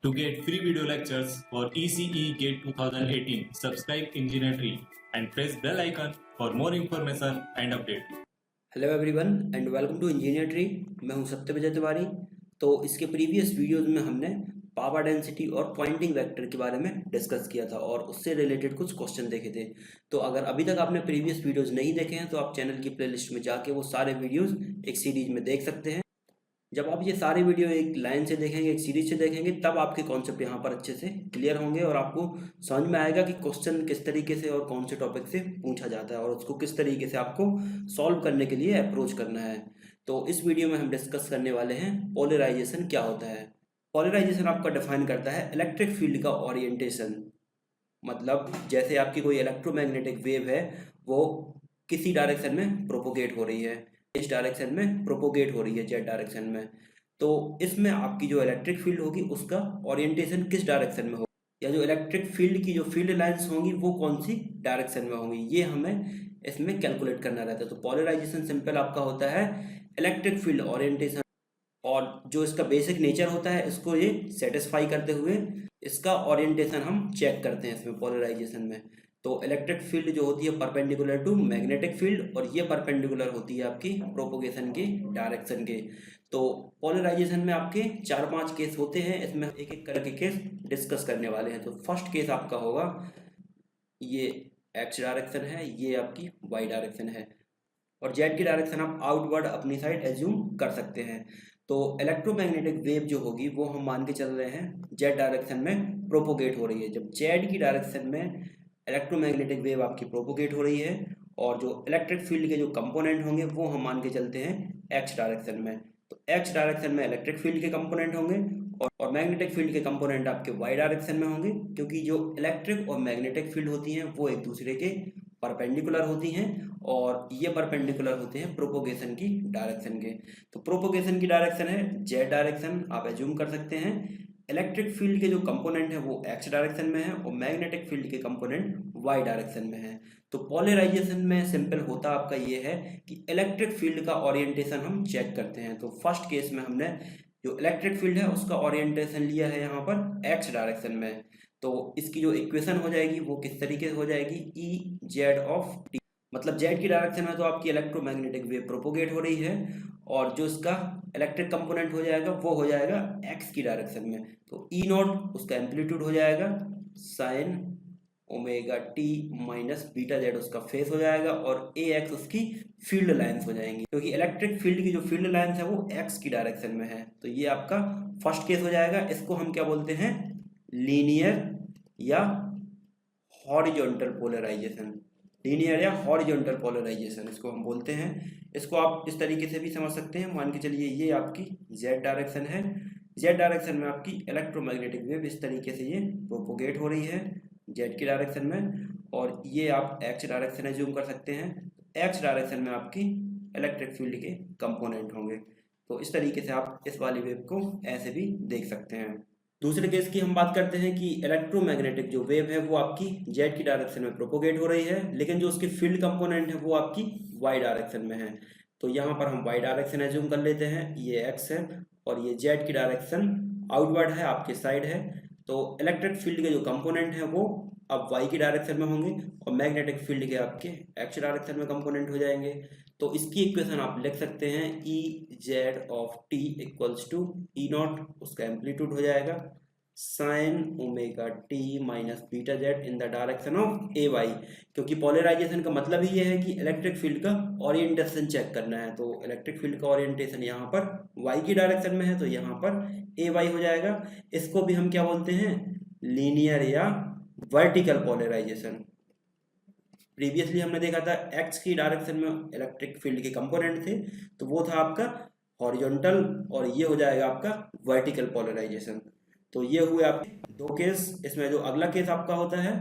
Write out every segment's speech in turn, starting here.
To get free video lectures for ECE GATE 2018, subscribe Engineer Tree and press bell icon for more information and update. Hello everyone and welcome to Engineer Tree. मैं हूं सत्य विजय तिवारी। तो इसके previous videos में हमने power density और Poynting vector के बारे में डिस्कस किया था और उससे रिलेटेड कुछ क्वेश्चन देखे थे। तो अगर अभी तक आपने प्रीवियस वीडियोस नहीं देखे हैं तो आप चैनल की प्लेलिस्ट में जाके वो सारे वीडियोस एक सीरीज में देख सकते हैं। जब आप ये सारे वीडियो एक लाइन से देखेंगे, एक सीरीज से देखेंगे, तब आपके कॉन्सेप्ट यहाँ पर अच्छे से क्लियर होंगे और आपको समझ में आएगा कि क्वेश्चन किस तरीके से और कौन से टॉपिक से पूछा जाता है और उसको किस तरीके से आपको सॉल्व करने के लिए अप्रोच करना है। तो इस वीडियो में हम डिस्कस करने वाले हैं पोलराइजेशन क्या होता है। पोलराइजेशन आपका डिफाइन करता है इलेक्ट्रिक फील्ड का ओरिएंटेशन। मतलब जैसे आपकी कोई इलेक्ट्रोमैग्नेटिक वेव है, वो किसी डायरेक्शन में प्रोपोगेट हो रही है, इस डायरेक्शन में प्रोपोगेट हो रही है जेड डायरेक्शन में, तो इसमें आपकी जो इलेक्ट्रिक फील्ड होगी उसका ओरिएंटेशन किस डायरेक्शन में होगा, या जो इलेक्ट्रिक फील्ड की जो फील्ड लाइंस होंगी वो कौन सी डायरेक्शन में होंगी, ये हमें इसमें कैलकुलेट करना रहता है। तो पोलराइजेशन सिंपल आपका होता है इलेक्ट्रिक फील्ड ओरिएंटेशन, और जो इसका बेसिक नेचर होता है इसको ये सेटिस्फाई करते हुए इसका ओरिएंटेशन हम चेक करते हैं इसमें पोलराइजेशन में। तो इलेक्ट्रिक फील्ड जो होती है परपेंडिकुलर टू मैग्नेटिक फील्ड, और ये परपेंडिकुलर होती है आपकी प्रोपोगेशन के डायरेक्शन के। तो पोलराइजेशन में आपके 4-5 केस होते हैं, इसमें एक एक करके केस डिस्कस करने वाले हैं। तो फर्स्ट केस आपका होगा, ये एक्स डायरेक्शन है, ये आपकी वाई डायरेक्शन है, और जेड की डायरेक्शन आप आउटवर्ड अपनी साइड एज्यूम कर सकते हैं। तो इलेक्ट्रोमैग्नेटिक वेव जो होगी वो हम मान के चल रहे हैं जेड डायरेक्शन में प्रोपोगेट हो रही है। जब जेड की डायरेक्शन में इलेक्ट्रोमैग्नेटिक वेव आपकी प्रोपोगेट हो रही है, और जो इलेक्ट्रिक फील्ड के जो कंपोनेंट होंगे वो हम मान के चलते हैं एक्स डायरेक्शन में। तो एक्स डायरेक्शन में इलेक्ट्रिक फील्ड के कंपोनेंट होंगे और मैग्नेटिक फील्ड के कंपोनेंट आपके वाई डायरेक्शन में होंगे, क्योंकि जो इलेक्ट्रिक और मैग्नेटिक फील्ड होती हैं वो एक दूसरे के परपेंडिकुलर होती हैं, और ये परपेंडिकुलर होते हैं प्रोपोगेशन की डायरेक्शन के। तो प्रोपोगेशन की डायरेक्शन है जेड डायरेक्शन, आप एज्यूम कर सकते हैं। इलेक्ट्रिक फील्ड के जो कंपोनेंट है वो एक्स डायरेक्शन में है और मैग्नेटिक फील्ड के कंपोनेंट वाई डायरेक्शन में है। तो पोलराइजेशन में सिंपल होता आपका ये है कि इलेक्ट्रिक फील्ड का ओरिएंटेशन हम चेक करते हैं। तो फर्स्ट केस में हमने जो इलेक्ट्रिक फील्ड है उसका ओरिएंटेशन लिया है यहाँ पर एक्स डायरेक्शन में। तो इसकी जो इक्वेशन हो जाएगी वो किस तरीके से हो जाएगी, ई जेड ऑफ टी। मतलब जेड की डायरेक्शन में तो आपकी इलेक्ट्रोमैग्नेटिक वेव प्रोपोगेट हो रही है, और जो इसका इलेक्ट्रिक कंपोनेंट हो जाएगा वो हो जाएगा एक्स की डायरेक्शन में। तो ई नॉट उसका एम्पलीट्यूड हो जाएगा sine omega T minus beta Z उसका फेस हो जाएगा, और ए एक्स उसकी फील्ड लाइंस हो जाएंगी, क्योंकि इलेक्ट्रिक फील्ड की जो फील्ड लाइंस है वो एक्स की डायरेक्शन में है। तो ये आपका फर्स्ट केस हो जाएगा। इसको हम क्या बोलते हैं, लीनियर या हॉरिजॉन्टल पोलराइजेशन। लीनियर या हॉरिजॉन्टल पोलराइजेशन इसको हम बोलते हैं। इसको आप इस तरीके से भी समझ सकते हैं, मान के चलिए ये आपकी जेड डायरेक्शन है, जेड डायरेक्शन में आपकी इलेक्ट्रोमैग्नेटिक वेव इस तरीके से ये प्रोपोगेट हो रही है जेड की डायरेक्शन में, और ये आप एक्स डायरेक्शन एज्यूम कर सकते हैं। एक्स डायरेक्शन में आपकी इलेक्ट्रिक फील्ड के कंपोनेंट होंगे। तो इस तरीके से आप इस वाली वेव को ऐसे भी देख सकते हैं। दूसरे केस की हम बात करते हैं कि इलेक्ट्रोमैग्नेटिक जो वेव है वो आपकी जेड की डायरेक्शन में प्रोपोगेट हो रही है, लेकिन जो उसकी फील्ड कंपोनेंट है वो आपकी वाई डायरेक्शन में है। तो यहाँ पर हम वाई डायरेक्शन एज्यूम कर लेते हैं, ये एक्स है और ये जेड की डायरेक्शन आउटवर्ड है, आपके साइड है। तो इलेक्ट्रिक फील्ड के जो कंपोनेंट है वो अब वाई की डायरेक्शन में होंगे, और मैग्नेटिक फील्ड के आपके एक्स डायरेक्शन में कंपोनेंट हो जाएंगे। तो इसकी इक्वेशन आप लिख सकते हैं, E z of t equals to E naught उसका एम्पलीट्यूड हो जाएगा sine omega T minus beta Z in the direction of a y, क्योंकि पोलराइजेशन का मतलब ही ये है कि इलेक्ट्रिक फील्ड का ओरिएंटेशन चेक करना है। तो इलेक्ट्रिक फील्ड का ओरिएंटेशन यहाँ पर वाई की डायरेक्शन में है, तो यहाँ पर ए वाई हो जाएगा। इसको भी हम क्या बोलते हैं, लीनियर या वर्टिकल पोलराइजेशन। प्रीवियसली हमने देखा था एक्स की डायरेक्शन में इलेक्ट्रिक फील्ड के कंपोनेंट थे, तो वो था आपका हॉरिजॉन्टल, और ये हो जाएगा आपका वर्टिकल पोलराइजेशन। तो ये हुए आपके दो केस। इसमें जो अगला केस आपका होता है,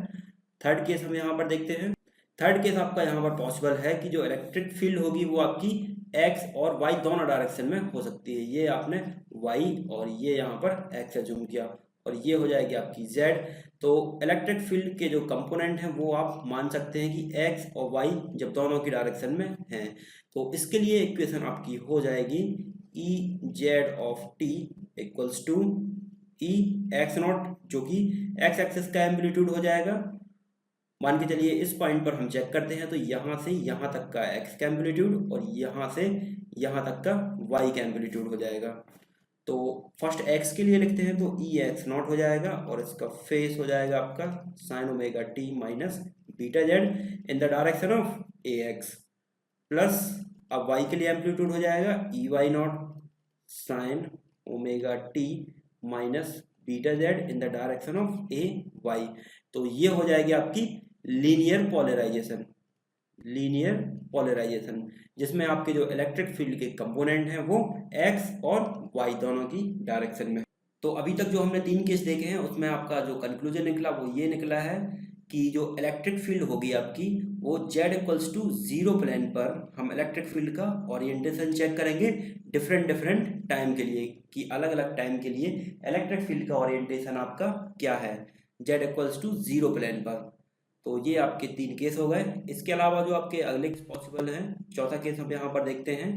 थर्ड केस हम यहाँ पर देखते हैं। थर्ड केस आपका यहाँ पर पॉसिबल है कि जो इलेक्ट्रिक फील्ड होगी वो आपकी एक्स और वाई दोनों डायरेक्शन में हो सकती है। ये आपने वाई और ये यहाँ पर एक्स एज्यूम किया, और ये हो जाएगी आपकी जेड। तो इलेक्ट्रिक फील्ड के जो कंपोनेंट हैं वो आप मान सकते हैं कि एक्स और वाई जब दोनों की डायरेक्शन में हैं। तो इसके लिए इक्वेशन आपकी हो जाएगी E z of t equals to E x naught जो कि एक्स एक्सिस का एम्पलीट्यूड हो जाएगा। मान के चलिए इस पॉइंट पर हम चेक करते हैं तो यहाँ से यहाँ तक का एक्स का एम्पलीट्यूड और यहाँ से यहाँ तक का वाई का एम्पलीट्यूड हो जाएगा। तो फर्स्ट एक्स के लिए लिखते हैं तो ई एक्स नॉट हो जाएगा और इसका फेस हो जाएगा आपका sine omega T minus beta Z in the direction of A x, plus अब वाई के लिए एम्पलीट्यूड हो जाएगा E y naught sine omega T minus beta Z in the direction of a y. तो ये हो जाएगी आपकी लीनियर पोलराइजेशन जिसमें आपके जो इलेक्ट्रिक फील्ड के कंपोनेंट हैं वो एक्स और वाई दोनों की डायरेक्शन में। तो अभी तक जो हमने 3 केस देखे हैं उसमें आपका जो कंक्लूजन निकला वो ये निकला है कि जो इलेक्ट्रिक फील्ड होगी आपकी वो z इक्वल्स टू 0 प्लेन पर हम इलेक्ट्रिक फील्ड का ओरिएंटेशन चेक करेंगे डिफरेंट टाइम के लिए कि अलग अलग टाइम के लिए इलेक्ट्रिक फील्ड का ओरिएंटेशन आपका क्या है z इक्वल्स टू 0 प्लेन पर। तो ये आपके 3 केस हो गए। इसके अलावा जो आपके अगले पॉसिबल हैं, चौथा केस हम यहाँ पर देखते हैं।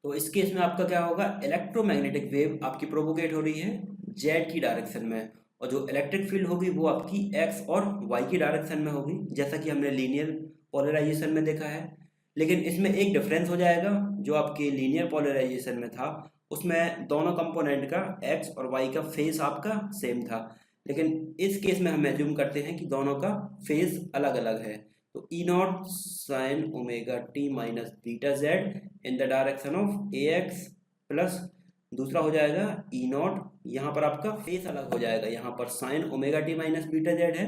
तो इस केस में आपका क्या होगा, इलेक्ट्रोमैग्नेटिक वेव आपकी प्रोपोगेट हो रही है जेड की डायरेक्शन में और जो इलेक्ट्रिक फील्ड होगी वो आपकी एक्स और वाई की डायरेक्शन में होगी जैसा कि हमने लीनियर पोलराइजेशन में देखा है। लेकिन इसमें एक डिफरेंस हो जाएगा, जो आपके लीनियर पोलराइजेशन में था उसमें दोनों कंपोनेंट का एक्स और वाई का फेस आपका सेम था, लेकिन इस केस में हम एज्यूम करते हैं कि दोनों का फेस अलग अलग है। तो E naught sine omega T minus beta Z in the direction of A x, plus दूसरा हो जाएगा ई नॉट, यहाँ पर आपका फेस अलग हो जाएगा, यहाँ पर sign omega T minus beta Z है,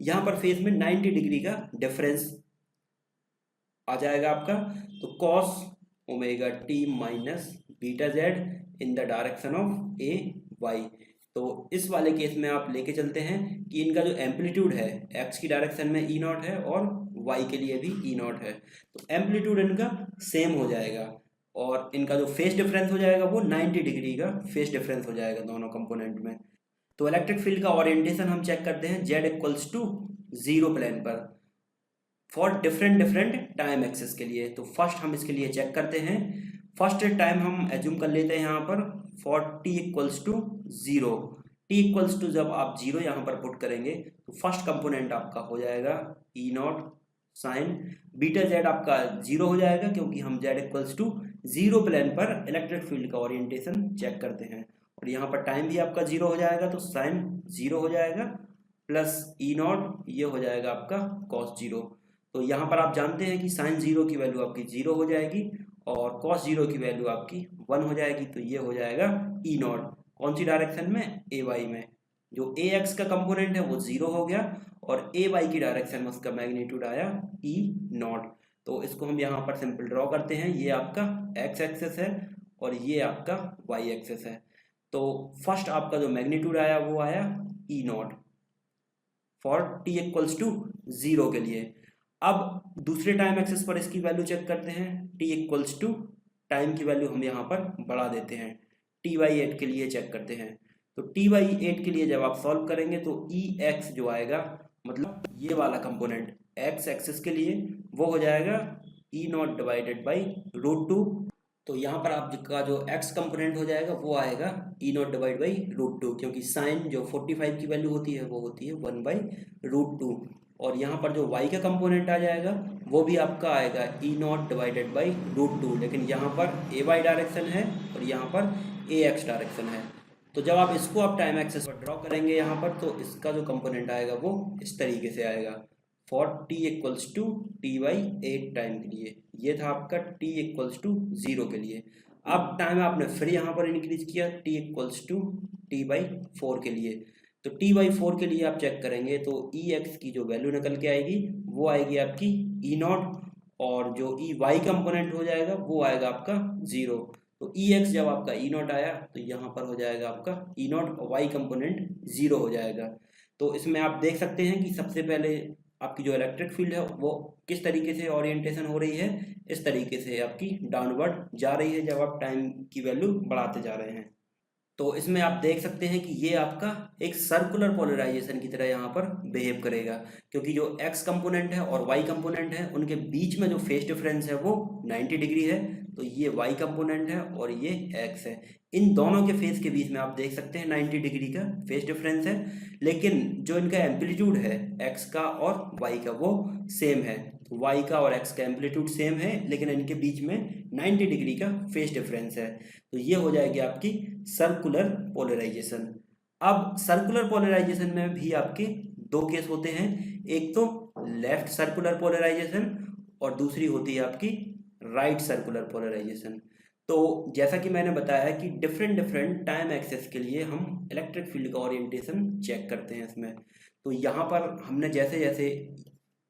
यहाँ पर फेस में 90 डिग्री का डिफरेंस आ जाएगा आपका। तो cos omega T minus beta Z in the direction of a y. तो इस वाले केस में आप लेके चलते हैं कि इनका जो एम्पलीट्यूड है एक्स की डायरेक्शन में ई नॉट है और वाई के लिए भी ई नॉट है, तो एम्पलीट्यूड इनका सेम हो जाएगा और इनका जो फेस डिफरेंस हो जाएगा वो 90 डिग्री का फेस डिफरेंस हो जाएगा दोनों कंपोनेंट में। तो इलेक्ट्रिक फील्ड का ओरिएंटेशन हम चेक करते हैं z इक्वल्स टू 0 प्लेन पर फॉर डिफरेंट टाइम एक्सिस के लिए। तो फर्स्ट हम इसके लिए चेक करते हैं, फर्स्ट टाइम हम एज्यूम कर लेते हैं यहाँ पर for t equals to 0। t equals to जब आप 0 यहाँ पर पुट करेंगे तो फर्स्ट कंपोनेंट आपका हो जाएगा ई नॉट साइन बीटा जेड आपका 0 हो जाएगा क्योंकि हम z इक्वल्स टू 0 प्लेन पर इलेक्ट्रिक फील्ड का ओरिएंटेशन चेक करते हैं और यहाँ पर टाइम भी आपका 0 हो जाएगा तो साइन 0 हो जाएगा प्लस ई नॉट ये हो जाएगा आपका कॉस 0। तो यहाँ पर आप जानते हैं कि साइन 0 की वैल्यू आपकी 0 हो जाएगी और कॉस 0 की वैल्यू आपकी 1 हो जाएगी, तो ये हो जाएगा ई नॉट। कौन सी डायरेक्शन में, ए वाई में। जो ए एक्स का कंपोनेंट है वो 0 हो गया और ए वाई की डायरेक्शन में उसका मैग्नीट्यूड आया ई नॉट। तो इसको हम यहाँ पर सिंपल ड्रॉ करते हैं, ये आपका एक्स एक्सेस है और ये आपका वाई एक्सेस है। तो फर्स्ट आपका जो मैग्नीट्यूड आया वो आया E naught for T equals to 0 के लिए। अब दूसरे टाइम एक्सेस पर इसकी वैल्यू चेक करते हैं, t इक्वल्स टू टाइम की वैल्यू हम यहाँ पर बढ़ा देते हैं, t/8 के लिए चेक करते हैं। तो t/8 के लिए जब आप सॉल्व करेंगे तो ई एक्स जो आएगा, मतलब ये वाला कंपोनेंट एक्स एक्सिस के लिए वो हो जाएगा ई नॉट डिवाइडेड बाई √2। तो यहाँ पर आपका जो x कंपोनेंट हो जाएगा वो आएगा ई नॉट डिवाइड बाई √2 क्योंकि साइन जो 45 की वैल्यू होती है वो होती है 1/√2 और यहाँ पर जो y का कंपोनेंट आ जाएगा वो भी आपका आएगा ई नॉट डिवाइडेड बाई √2, लेकिन यहाँ पर ए वाई डायरेक्शन है और यहाँ पर ए एक्स डायरेक्शन है। तो जब आप इसको आप टाइम एक्सेस पर ड्रॉ करेंगे यहाँ पर तो इसका जो कंपोनेंट आएगा वो इस तरीके से आएगा for t equals to t/8 time के लिए। ये था आपका t इक्वल्स टू 0 के लिए। अब टाइम आपने फिर यहाँ पर इंक्रीज किया t इक्वल्स टू t/4 के लिए। तो t/4 के लिए आप चेक करेंगे तो ई एक्स की जो वैल्यू निकल के आएगी वो आएगी आपकी ई नॉट और जो ई वाई कंपोनेंट हो जाएगा वो आएगा आपका 0। तो ई एक्स जब आपका ई नॉट आया तो यहाँ पर हो जाएगा आपका ई नॉट और वाई कंपोनेंट 0 हो जाएगा। तो इसमें आप देख सकते हैं कि सबसे पहले आपकी जो इलेक्ट्रिक फील्ड है वो किस तरीके से ओरिएंटेशन हो रही है, इस तरीके से आपकी डाउनवर्ड जा रही है जब आप टाइम की वैल्यू बढ़ाते जा रहे हैं। तो इसमें आप देख सकते हैं कि ये आपका एक सर्कुलर पोलराइजेशन की तरह यहाँ पर बिहेव करेगा क्योंकि जो x कंपोनेंट है और y कंपोनेंट है उनके बीच में जो फेस डिफरेंस है वो 90 डिग्री है। तो ये y कंपोनेंट है और ये x है, इन दोनों के फेज के बीच में आप देख सकते हैं 90 डिग्री का फेज डिफरेंस है, लेकिन जो इनका एम्पलीट्यूड है एक्स का और वाई का वो सेम है। तो वाई का और एक्स का एम्पलीट्यूड सेम है, लेकिन इनके बीच में 90 डिग्री का फेज डिफरेंस है। तो ये हो जाएगी आपकी सर्कुलर पोलराइजेशन। अब सर्कुलर पोलराइजेशन में भी आपके दो केस होते हैं, एक तो लेफ्ट सर्कुलर पोलराइजेशन और दूसरी होती है आपकी राइट सर्कुलर पोलराइजेशन। तो जैसा कि मैंने बताया कि डिफरेंट डिफरेंट टाइम एक्सेस के लिए हम इलेक्ट्रिक फील्ड का ओरिएंटेशन चेक करते हैं इसमें। तो यहाँ पर हमने जैसे जैसे,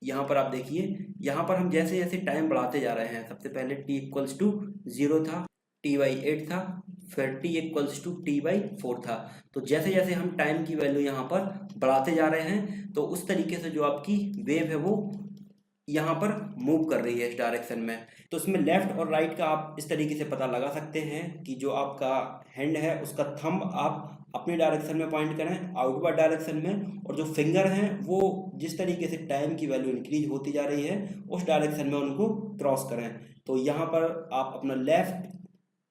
यहाँ पर आप देखिए, यहाँ पर हम जैसे जैसे टाइम बढ़ाते जा रहे हैं, सबसे पहले t इक्वल्स टू 0 था, t/8 था, फिर t इक्वल्स टू t/4 था। तो जैसे जैसे हम टाइम की वैल्यू यहाँ पर बढ़ाते जा रहे हैं, तो उस तरीके से जो आपकी वेव है वो यहाँ पर मूव कर रही है इस डायरेक्शन में। तो इसमें लेफ्ट और राइट का आप इस तरीके से पता लगा सकते हैं कि जो आपका हैंड है उसका थंब आप अपनी डायरेक्शन में पॉइंट करें, आउटवर्ड डायरेक्शन में, और जो फिंगर हैं वो जिस तरीके से टाइम की वैल्यू इंक्रीज होती जा रही है उस डायरेक्शन में उनको क्रॉस करें। तो यहाँ पर आप अपना लेफ्ट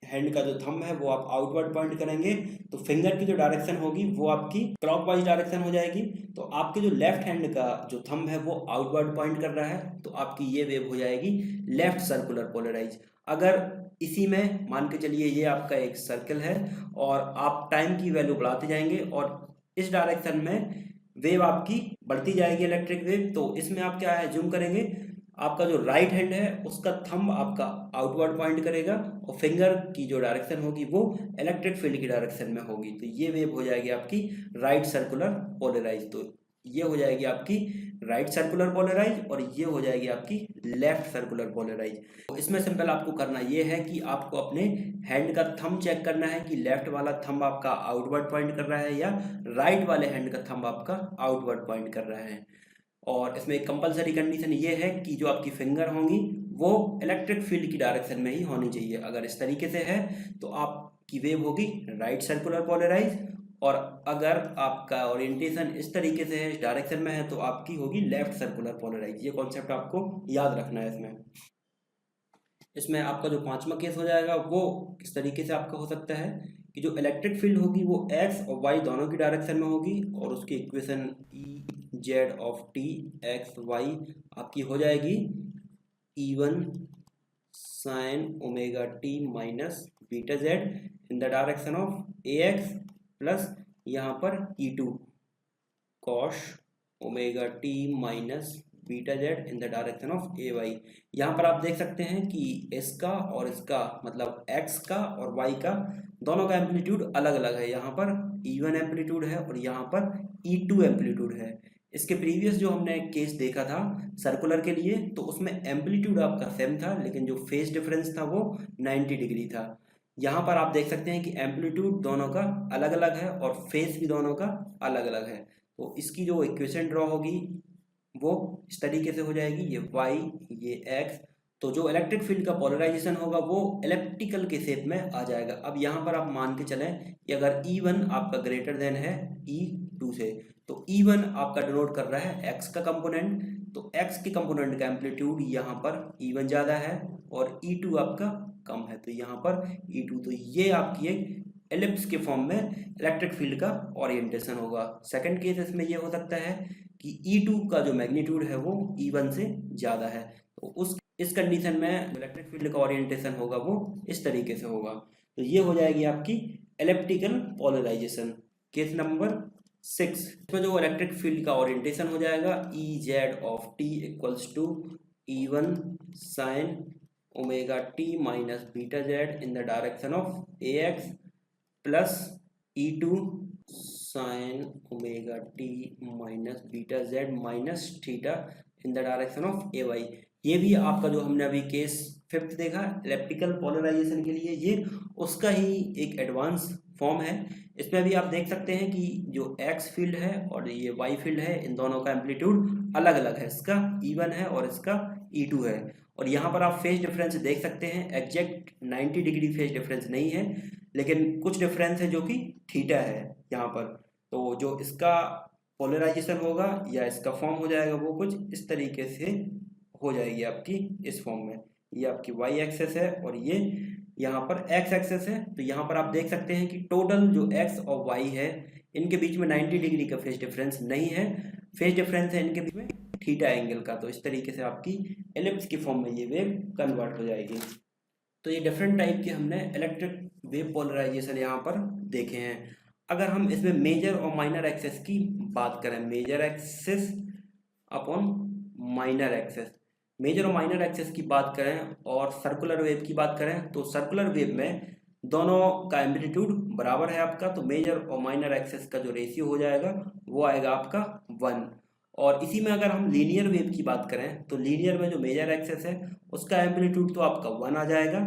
हैंड का जो थंब है वो आप आउटवर्ड पॉइंट करेंगे, तो फिंगर की जो डायरेक्शन होगी वो आपकी क्लॉकवाइज डायरेक्शन हो जाएगी। तो आपके जो लेफ्ट हैंड का जो थंब है वो आउटवर्ड पॉइंट कर रहा है, तो आपकी ये वेव हो जाएगी लेफ्ट सर्कुलर पोलराइज। अगर इसी में मान के चलिए ये आपका एक सर्कल है और आप टाइम की वैल्यू बढ़ाते जाएंगे और इस डायरेक्शन में वेव आपकी बढ़ती जाएगी इलेक्ट्रिक वेव, तो इसमें आप क्या है, जूम करेंगे, आपका जो राइट हैंड है उसका थंब आपका आउटवर्ड पॉइंट करेगा और फिंगर की जो डायरेक्शन होगी वो इलेक्ट्रिक फील्ड की डायरेक्शन में होगी। तो ये वेव हो जाएगी आपकी राइट सर्कुलर पोलराइज। तो ये हो जाएगी आपकी राइट सर्कुलर पोलराइज और ये हो जाएगी आपकी लेफ्ट सर्कुलर पोलराइज। तो इसमें सिंपल आपको करना ये है कि आपको अपने हैंड का थंब चेक करना है कि लेफ्ट वाला थंब आपका आउटवर्ड पॉइंट कर रहा है या राइट वाले हैंड का थंब आपका आउटवर्ड पॉइंट कर रहा है। और इसमें एक कंपलसरी कंडीशन ये है कि जो आपकी फिंगर होंगी वो इलेक्ट्रिक फील्ड की डायरेक्शन में ही होनी चाहिए। अगर इस तरीके से है तो आपकी वेव होगी राइट सर्कुलर पोलराइज, और अगर आपका ओरिएंटेशन इस तरीके से है, इस डायरेक्शन में है, तो आपकी होगी लेफ्ट सर्कुलर पोलराइज। ये कॉन्सेप्ट आपको याद रखना है। इसमें आपका जो पांचवा केस हो जाएगा वो किस तरीके से आपका हो सकता है कि जो इलेक्ट्रिक फील्ड होगी वो एक्स और वाई दोनों की डायरेक्शन में होगी और उसकी equation z of t x y आपकी हो जाएगी E1 sine omega T minus beta Z in the direction of A x, plus यहाँ पर E2 cos omega T minus beta Z in the direction of a y. यहाँ पर आप देख सकते हैं कि इसका और इसका मतलब एक्स का और वाई का दोनों का एम्पलीट्यूड अलग अलग है। यहाँ पर E1 एम्पलीट्यूड है और यहाँ पर E2 एम्पलीट्यूड है। इसके प्रीवियस जो हमने केस देखा था सर्कुलर के लिए, तो उसमें एम्पलीट्यूड आपका सेम था लेकिन जो फेज डिफरेंस था वो 90 डिग्री था। यहाँ पर आप देख सकते हैं कि एम्पलीट्यूड दोनों का अलग अलग है और फेज भी दोनों का अलग अलग है। तो इसकी जो इक्वेशन ड्रॉ होगी वो इस तरीके से हो जाएगी, ये y ये x। तो जो इलेक्ट्रिक फील्ड का पोलराइजेशन होगा वो इलेप्टिकल के शेप में आ जाएगा। अब यहाँ पर आप मान के चलें कि अगर E1 आपका ग्रेटर देन है E2 से, तो E1 आपका डिनोट कर रहा है x का कंपोनेंट, तो x के कंपोनेंट का एम्पलीट्यूड यहाँ पर E1 ज़्यादा है और E2 आपका कम है, तो यहाँ पर E2। तो ये आपकी एक एलिप्स के फॉर्म में इलेक्ट्रिक फील्ड का ओरिएंटेशन होगा। सेकंड केस इसमें ये हो सकता है कि E2 का जो मैग्नीट्यूड है वो E1 से ज़्यादा है, तो इस कंडीशन में इलेक्ट्रिक फील्ड का ओरिएंटेशन होगा वो इस तरीके से होगा। तो ये हो जाएगी आपकी एलिप्टिकल पोलराइजेशन। केस नंबर 6, इसमें जो इलेक्ट्रिक फील्ड का ओरिएंटेशन हो जाएगा E z of t equals to E1 sine omega T minus beta Z in the direction of A x, plus E2 sine omega T minus beta z minus theta in the direction of a y. ये भी आपका जो हमने अभी case 5th देखा elliptical polarisation के लिए, ये उसका ही एक एडवांस फॉर्म है। इसमें भी आप देख सकते हैं कि जो एक्स फील्ड है और ये वाई फील्ड है, इन दोनों का एम्पलीट्यूड अलग अलग है। इसका E1 है और इसका E2 है। और यहाँ पर आप फेज डिफरेंस देख सकते हैं, एग्जैक्ट 90 डिग्री फेज डिफरेंस नहीं है लेकिन कुछ डिफरेंस है जो कि थीटा है यहाँ पर। तो जो इसका पोलराइजेशन होगा या इसका फॉर्म हो जाएगा वो कुछ इस तरीके से हो जाएगी आपकी इस फॉर्म में। ये आपकी वाई एक्सेस है और ये यहाँ पर एक्स एक्सेस है, तो यहाँ पर आप देख सकते हैं कि टोटल जो एक्स और वाई है इनके बीच में 90 डिग्री का फेज डिफरेंस नहीं है, फेज डिफरेंस है इनके बीच में थीटा एंगल का। तो इस तरीके से आपकी एलिप्स की फॉर्म में ये वेव कन्वर्ट हो जाएगी। तो ये डिफरेंट टाइप के हमने इलेक्ट्रिक वेव पोलराइजेशन यहाँ पर देखे हैं। अगर हम इसमें मेजर और माइनर एक्सेस की बात करें, major axes upon minor axes, major और माइनर एक्सेस की बात करें और सर्कुलर वेव की बात करें, तो सर्कुलर वेव में दोनों का एम्पलीट्यूड बराबर है आपका, तो मेजर और माइनर एक्सेस का जो रेशियो हो जाएगा वो आएगा आपका 1। और इसी में अगर हम लीनियर वेव की बात करें तो लीनियर में जो मेजर एक्सेस है उसका एम्पलीट्यूड तो आपका 1 आ जाएगा,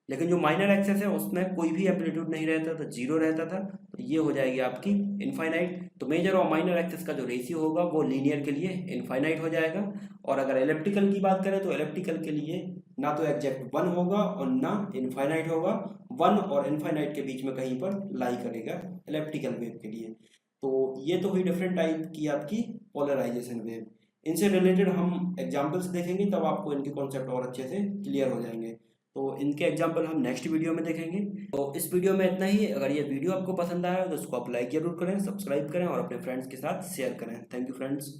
लेकिन जो माइनर एक्सेस है उसमें कोई भी एम्पलीट्यूड नहीं रहता था, 0 रहता था, तो ये हो जाएगी आपकी इनफाइनाइट। तो मेजर और माइनर एक्सेस का जो रेशियो होगा वो लीनियर के लिए इनफाइनाइट हो जाएगा। और अगर एलिप्टिकल की बात करें तो एलिप्टिकल के लिए ना तो एग्जैक्ट 1 होगा और ना इनफाइनाइट होगा, 1 और इनफाइनाइट के बीच में कहीं पर लाई करेगा एलिप्टिकल वेव के लिए। तो ये तो हुई डिफरेंट टाइप की आपकी पोलराइजेशन वेव। इनसे रिलेटेड हम एग्जाम्पल्स देखेंगे तब आपको इनके कॉन्सेप्ट और अच्छे से क्लियर हो जाएंगे। तो इनके एग्जाम्पल हम नेक्स्ट वीडियो में देखेंगे। तो इस वीडियो में इतना ही। अगर ये वीडियो आपको पसंद आया तो इसको आप लाइक जरूर करें, सब्सक्राइब करें और अपने फ्रेंड्स के साथ शेयर करें। Thank you friends.